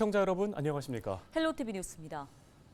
시청자 여러분 안녕하십니까? 헬로티비 뉴스입니다.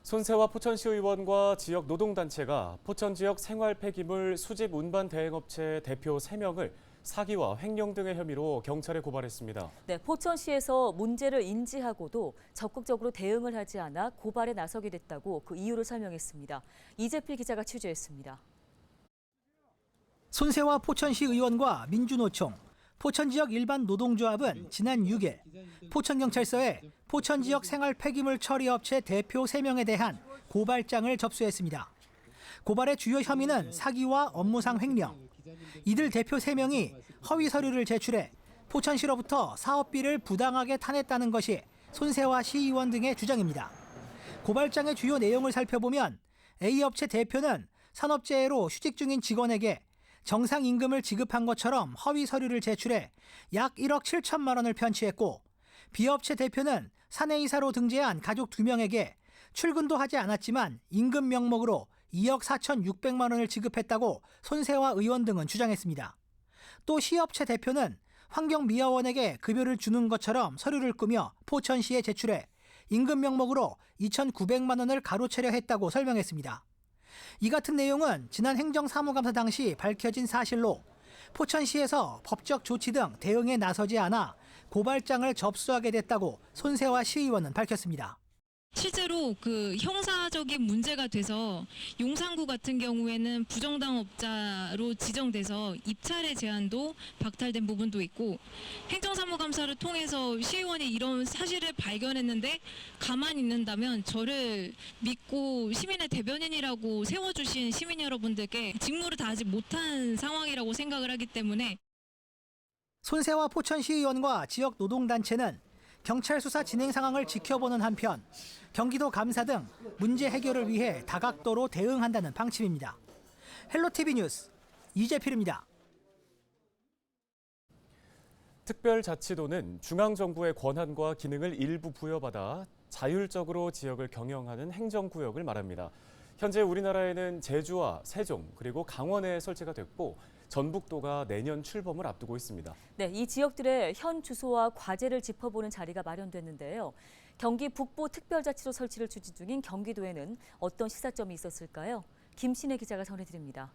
손세화 포천시 의원과 지역 노동단체가 포천 지역 생활 폐기물 수집 운반 대행업체 대표 3명을 사기와 횡령 등의 혐의로 경찰에 고발했습니다. 네, 포천시에서 문제를 인지하고도 적극적으로 대응을 하지 않아 고발에 나서게 됐다고 그 이유를 설명했습니다. 이재필 기자가 취재했습니다. 손세화 포천시 의원과 민주노총, 포천 지역 일반 노동조합은 지난 6일 포천경찰서에 포천 지역 생활 폐기물 처리업체 대표 3명에 대한 고발장을 접수했습니다. 고발의 주요 혐의는 사기와 업무상 횡령. 이들 대표 3명이 허위 서류를 제출해 포천시로부터 사업비를 부당하게 타냈다는 것이 손세화 시의원 등의 주장입니다. 고발장의 주요 내용을 살펴보면 A업체 대표는 산업재해로 휴직 중인 직원에게 정상 임금을 지급한 것처럼 허위 서류를 제출해 약 1억 7천만 원을 편취했고, B업체 대표는 사내이사로 등재한 가족 2명에게 출근도 하지 않았지만 임금 명목으로 2억 4,600만 원을 지급했다고 손세화 의원 등은 주장했습니다. 또 C업체 대표는 환경미화원에게 급여를 주는 것처럼 서류를 꾸며 포천시에 제출해 임금 명목으로 2,900만 원을 가로채려 했다고 설명했습니다. 이 같은 내용은 지난 행정사무감사 당시 밝혀진 사실로 포천시에서 법적 조치 등 대응에 나서지 않아 고발장을 접수하게 됐다고 손세화 시의원은 밝혔습니다. 실제로 그 형사적인 문제가 돼서 용산구 같은 경우에는 부정당업자로 지정돼서 입찰의 제한도 박탈된 부분도 있고, 행정사무감사를 통해서 시의원이 이런 사실을 발견했는데 가만히 있는다면 저를 믿고 시민의 대변인이라고 세워주신 시민 여러분들께 직무를 다하지 못한 상황이라고 생각을 하기 때문에. 손세화 포천시의원과 지역 노동단체는 경찰 수사 진행 상황을 지켜보는 한편 경기도 감사 등 문제 해결을 위해 다각도로 대응한다는 방침입니다. 헬로티비 뉴스 이재필입니다. 특별자치도는 중앙정부의 권한과 기능을 일부 부여받아 자율적으로 지역을 경영하는 행정구역을 말합니다. 현재 우리나라에는 제주와 세종 그리고 강원에 설치가 됐고 전북도가 내년 출범을 앞두고 있습니다. 네, 이 지역들의 현 주소와 과제를 짚어보는 자리가 마련됐는데요. 경기 북부 특별자치도 설치를 추진 중인 경기도에는 어떤 시사점이 있었을까요? 김신혜 기자가 전해드립니다.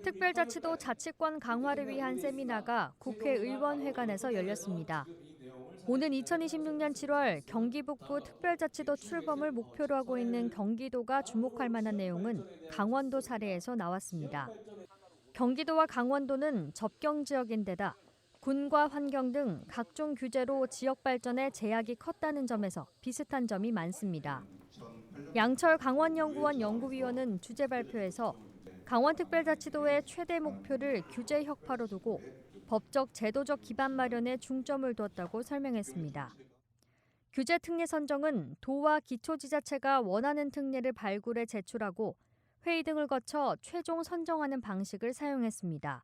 특별자치도 자치권 강화를 위한 세미나가 국회의원회관에서 열렸습니다. 오는 2026년 7월 경기 북부 특별자치도 출범을 목표로 하고 있는 경기도가 주목할 만한 내용은 강원도 사례에서 나왔습니다. 경기도와 강원도는 접경 지역인데다 군과 환경 등 각종 규제로 지역 발전에 제약이 컸다는 점에서 비슷한 점이 많습니다. 양철 강원연구원 연구위원은 주제 발표에서 강원특별자치도의 최대 목표를 규제 혁파로 두고 법적 제도적 기반 마련에 중점을 두었다고 설명했습니다. 규제 특례 선정은 도와 기초지자체가 원하는 특례를 발굴해 제출하고 회의 등을 거쳐 최종 선정하는 방식을 사용했습니다.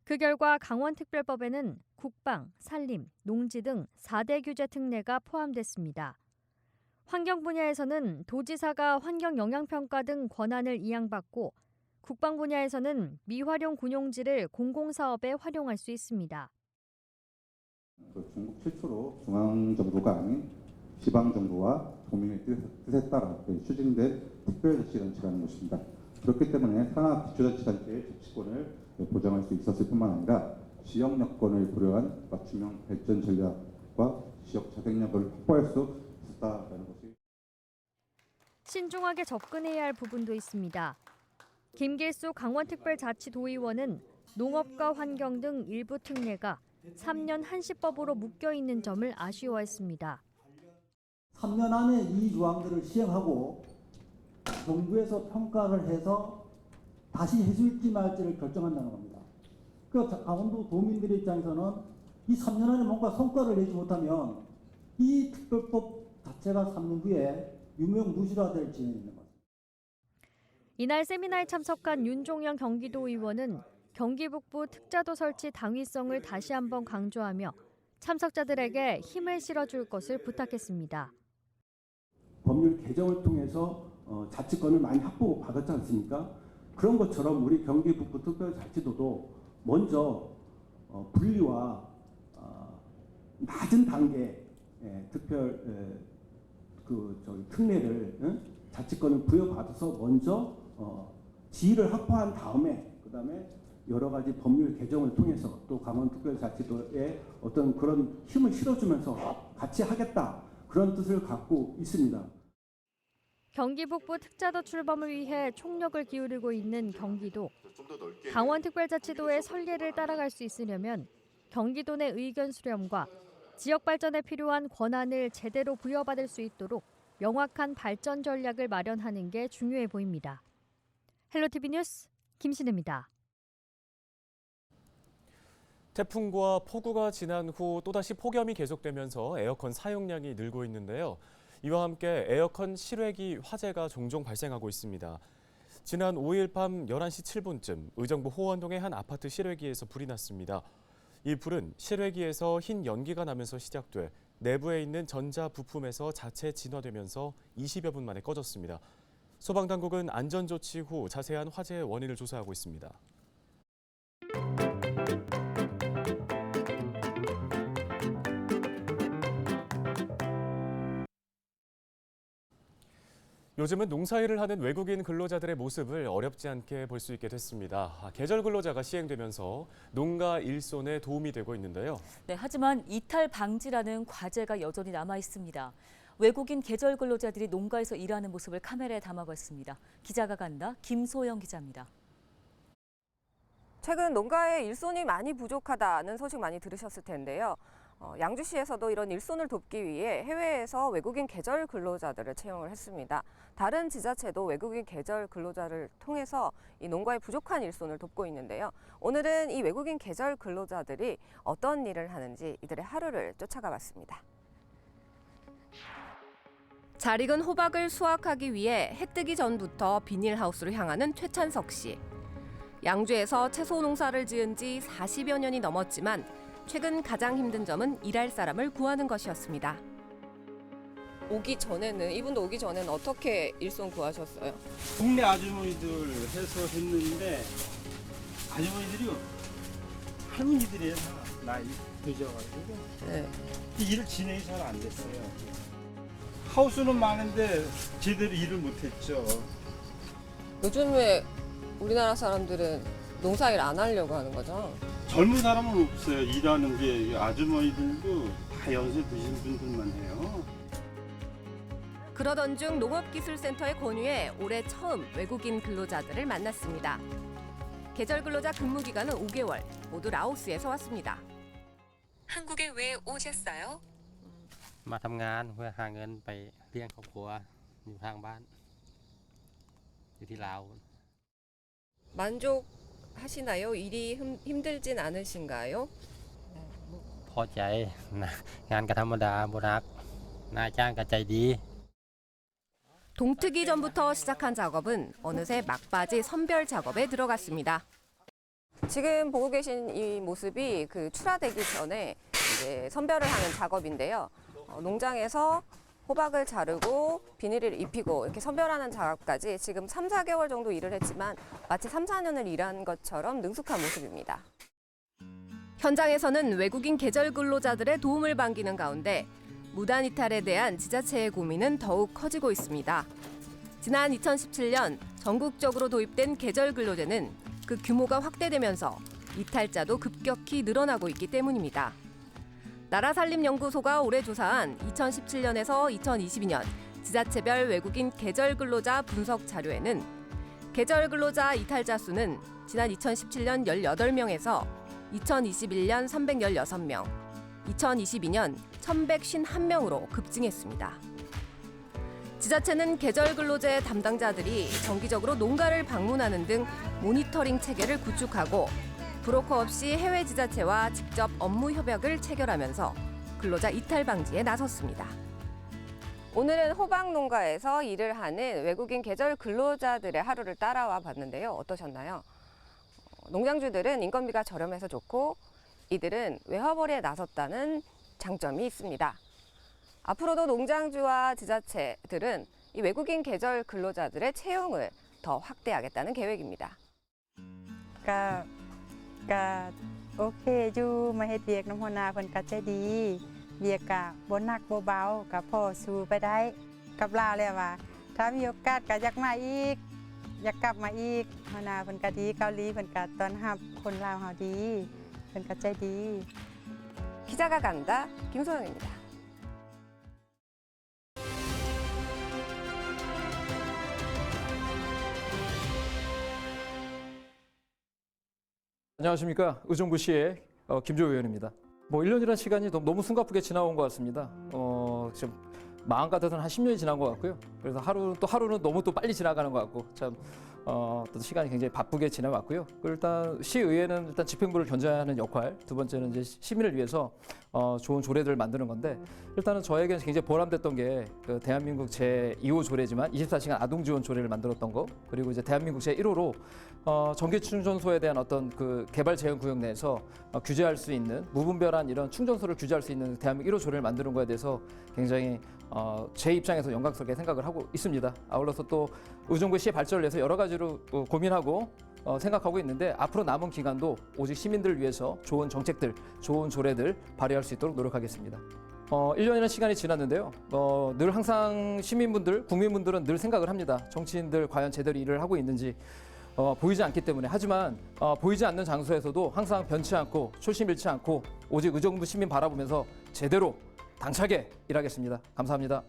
그 결과 강원특별법에는 국방, 산림, 농지 등 4대 규제 특례가 포함됐습니다. 환경 분야에서는 도지사가 환경영향평가 등 권한을 이양받고, 국방 분야에서는 미활용 군용지를 공공사업에 활용할 수 있습니다. 중국 최초로 중앙정부가 아닌 지방정부와 도민의 뜻에 따라 추진된 특별자치단체라는 것입니다. 그렇기 때문에 산하 기초자치단체의 자치권을 보장할 수 있었을 뿐만 아니라 지역 여건을 고려한 맞춤형 발전 전략과 지역 자생력을 확보할 수 있었다는 것이. 신중하게 접근해야 할 부분도 있습니다. 김길수 강원특별자치도의원은 농업과 환경 등 일부 특례가 3년 한시법으로 묶여 있는 점을 아쉬워했습니다. 3년 안에 이 조항들을 시행하고 정부에서 평가를 해서 다시 해줄지 말지를 결정한다는 겁니다. 그 강원도 도민들의 입장에서는 이 3년 안에 뭔가 성과를 내지 못하면 이 특별법 자체가 3년 후에 유명무실화될 지경이 있는 겁니다. 이날 세미나에 참석한 윤종영 경기도의원은 경기 북부 특자도 설치 당위성을 다시 한번 강조하며 참석자들에게 힘을 실어줄 것을 부탁했습니다. 법률 개정을 통해서 자치권을 많이 확보받았지 않습니까? 그런 것처럼 우리 경기 북부 특별자치도도 먼저 분리와 낮은 단계 특별 특례를 자치권을 부여받아서 먼저 지위를 확보한 다음에 그다음에 여러 가지 법률 개정을 통해서 또 강원특별자치도에 어떤 그런 힘을 실어주면서 같이 하겠다 그런 뜻을 갖고 있습니다. 경기 북부 특자도 출범을 위해 총력을 기울이고 있는 경기도. 강원특별자치도의 선례를 따라갈 수 있으려면 경기도 내 의견 수렴과 지역 발전에 필요한 권한을 제대로 부여받을 수 있도록 명확한 발전 전략을 마련하는 게 중요해 보입니다. 헬로티비 뉴스 김신혜입니다. 태풍과 폭우가 지난 후 또다시 폭염이 계속되면서 에어컨 사용량이 늘고 있는데요. 이와 함께 에어컨 실외기 화재가 종종 발생하고 있습니다. 지난 5일 밤 11시 7분쯤 의정부 호원동의 한 아파트 실외기에서 불이 났습니다. 이 불은 실외기에서 흰 연기가 나면서 시작돼 내부에 있는 전자 부품에서 자체 진화되면서 20여 분 만에 꺼졌습니다. 소방당국은 안전조치 후 자세한 화재의 원인을 조사하고 있습니다. 요즘은 농사일을 하는 외국인 근로자들의 모습을 어렵지 않게 볼 수 있게 됐습니다. 계절 근로자가 시행되면서 농가 일손에 도움이 되고 있는데요. 네, 하지만 이탈 방지라는 과제가 여전히 남아 있습니다. 외국인 계절 근로자들이 농가에서 일하는 모습을 카메라에 담아봤습니다. 기자가 간다, 김소영 기자입니다. 최근 농가에 일손이 많이 부족하다는 소식 많이 들으셨을 텐데요. 양주시에서도 이런 일손을 돕기 위해 해외에서 외국인 계절 근로자들을 채용을 했습니다. 다른 지자체도 외국인 계절 근로자를 통해서 이 농가의 부족한 일손을 돕고 있는데요. 오늘은 이 외국인 계절 근로자들이 어떤 일을 하는지 이들의 하루를 쫓아가 봤습니다. 잘 익은 호박을 수확하기 위해 해 뜨기 전부터 비닐하우스로 향하는 최찬석 씨. 양주에서 채소 농사를 지은 지 40여 년이 넘었지만 최근 가장 힘든 점은 일할 사람을 구하는 것이었습니다. 이분도 오기 전에는 어떻게 일손 구하셨어요? 동네 아주머니들 해서 했는데 아주머니들이 할머니들이에요. 나이 드셔가지고 일을 진행이 잘 안 됐어요. 하우스는 많은데 제대로 일을 못했죠. 요즘에 우리나라 사람들은 농사일 안 하려고 하는 거죠? 젊은 사람은 없어요. 일하는 게 아주머니들도 다 연세 드신 분들만 해요. 그러던 중 농업기술센터의 권유에 올해 처음 외국인 근로자들을 만났습니다. 계절 근로자 근무 기간은 5개월, 모두 라오스에서 왔습니다. 한국에 왜 오셨어요? มาทำงานเพื่อหาเงินไปเลี้ยงครอบครัวอยู่ทางบ้านอยู่ที่ลาว 만족하시나요? 일이 힘들진 않으신가요? พอใจนะงานก็ธรรมดาบ่หนักนายจ้างก็ใจดี 동트기 전부터 시작한 작업은 어느새 막바지 선별 작업에 들어갔습니다. 지금 보고 계신 이 모습이 출하되기 전에 이제 선별을 하는 작업인데요. 농장에서 호박을 자르고 비닐을 입히고 이렇게 선별하는 작업까지 지금 3, 4개월 정도 일을 했지만 마치 3, 4년을 일한 것처럼 능숙한 모습입니다. 현장에서는 외국인 계절 근로자들의 도움을 반기는 가운데 무단 이탈에 대한 지자체의 고민은 더욱 커지고 있습니다. 지난 2017년 전국적으로 도입된 계절 근로제는 그 규모가 확대되면서 이탈자도 급격히 늘어나고 있기 때문입니다. 나라살림연구소가 올해 조사한 2017년에서 2022년 지자체별 외국인 계절 근로자 분석 자료에는 계절 근로자 이탈자 수는 지난 2017년 18명에서 2021년 316명, 2022년 1151명으로 급증했습니다. 지자체는 계절 근로제 담당자들이 정기적으로 농가를 방문하는 등 모니터링 체계를 구축하고 브로커 없이 해외 지자체와 직접 업무 협약을 체결하면서 근로자 이탈 방지에 나섰습니다. 오늘은 호박 농가에서 일을 하는 외국인 계절 근로자들의 하루를 따라와 봤는데요. 어떠셨나요? 농장주들은 인건비가 저렴해서 좋고 이들은 외화벌이에 나섰다는 장점이 있습니다. 앞으로도 농장주와 지자체들은 이 외국인 계절 근로자들의 채용을 더 확대하겠다는 계획입니다. โอเคอยู่มาเฮ็ดเวียกน้ำหัวหน้าเพิ่นก็ใจดีเวียกก็บ่หนักบ่เบาก็พอสู้ไปได้กับลาวแล้วว่าถ้ามีโอกาสก็อยากมาอีกอยากกลับมาอีกหัวหน้าเพิ่นก็ดีเกาหลีเพิ่นก็ต้อนรับคนลาวเฮาดีเพิ่นก็ใจดี 기자가 간다 김소영입니다. 안녕하십니까. 의정부시의 김조 의원입니다. 1년이라는 시간이 너무 숨가쁘게 지나온 것 같습니다. 지금 마음 같아서는 한 10년이 지난 것 같고요. 그래서 하루는 너무 또 빨리 지나가는 것 같고 참 또 시간이 굉장히 바쁘게 지나왔고요. 일단 시의회는 일단 집행부를 견제하는 역할, 두 번째는 이제 시민을 위해서 좋은 조례들을 만드는 건데 일단은 저에게는 굉장히 보람됐던 게 그 대한민국 제2호 조례지만 24시간 아동 지원 조례를 만들었던 거, 그리고 이제 대한민국 제1호로 전기 충전소에 대한 어떤 그 개발 제한 구역 내에서 규제할 수 있는 무분별한 이런 충전소를 규제할 수 있는 대한민국 1호 조례를 만드는 거에 대해서 굉장히 제 입장에서 영광스럽게 생각을 하고 있습니다. 아울러서 또 의정부시의 발전을 위해서 여러 가지로 고민하고 생각하고 있는데 앞으로 남은 기간도 오직 시민들을 위해서 좋은 정책들, 좋은 조례들 발휘할 수 있도록 노력하겠습니다. 1년이라는 시간이 지났는데요. 늘 항상 시민분들, 국민분들은 늘 생각을 합니다. 정치인들 과연 제대로 일을 하고 있는지 보이지 않기 때문에. 하지만 보이지 않는 장소에서도 항상 변치 않고 초심 잃지 않고 오직 의정부 시민 바라보면서 제대로 당차게 일하겠습니다. 감사합니다.